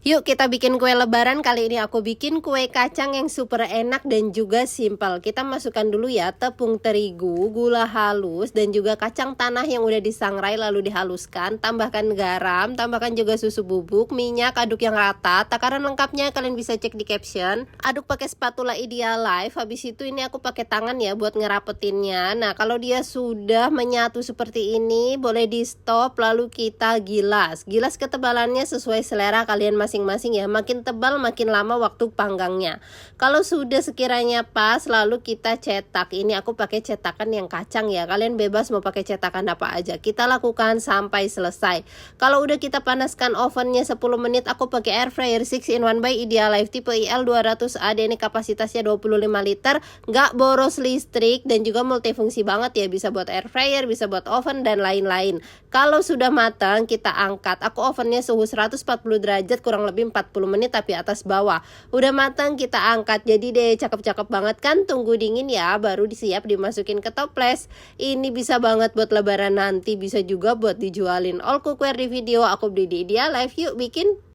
Yuk kita bikin kue lebaran. Kali ini aku bikin kue kacang yang super enak dan juga simpel. Kita masukkan dulu ya tepung terigu, gula halus, dan juga kacang tanah yang udah disangrai lalu dihaluskan. Tambahkan garam, tambahkan juga susu bubuk, minyak, aduk yang rata. Takaran lengkapnya kalian bisa cek di caption. Aduk pakai spatula Idealife. Habis itu ini aku pakai tangan ya buat ngerapetinnya. Nah kalau dia sudah menyatu seperti ini, boleh di stop lalu kita gilas. Gilas ketebalannya sesuai selera kalian masing-masing ya, makin tebal makin lama waktu panggangnya. Kalau sudah sekiranya pas lalu kita cetak. Ini aku pakai cetakan yang kacang ya, kalian bebas mau pakai cetakan apa aja. Kita lakukan sampai selesai. Kalau udah kita panaskan ovennya 10 menit, aku pakai air fryer 6-in-1 by Idealife tipe IL 200A. Ini kapasitasnya 25 liter, nggak boros listrik dan juga multifungsi banget ya, bisa buat air fryer, bisa buat oven dan lain-lain. Kalau sudah matang kita angkat. Aku ovennya suhu 140 derajat kurang lebih 40 menit tapi atas bawah. Udah matang kita angkat. Jadi deh cakep-cakep banget kan. Tunggu dingin ya baru disiap dimasukin ke toples. Ini bisa banget buat lebaran nanti, bisa juga buat dijualin all cookware di video aku beli di Idealife. Yuk bikin.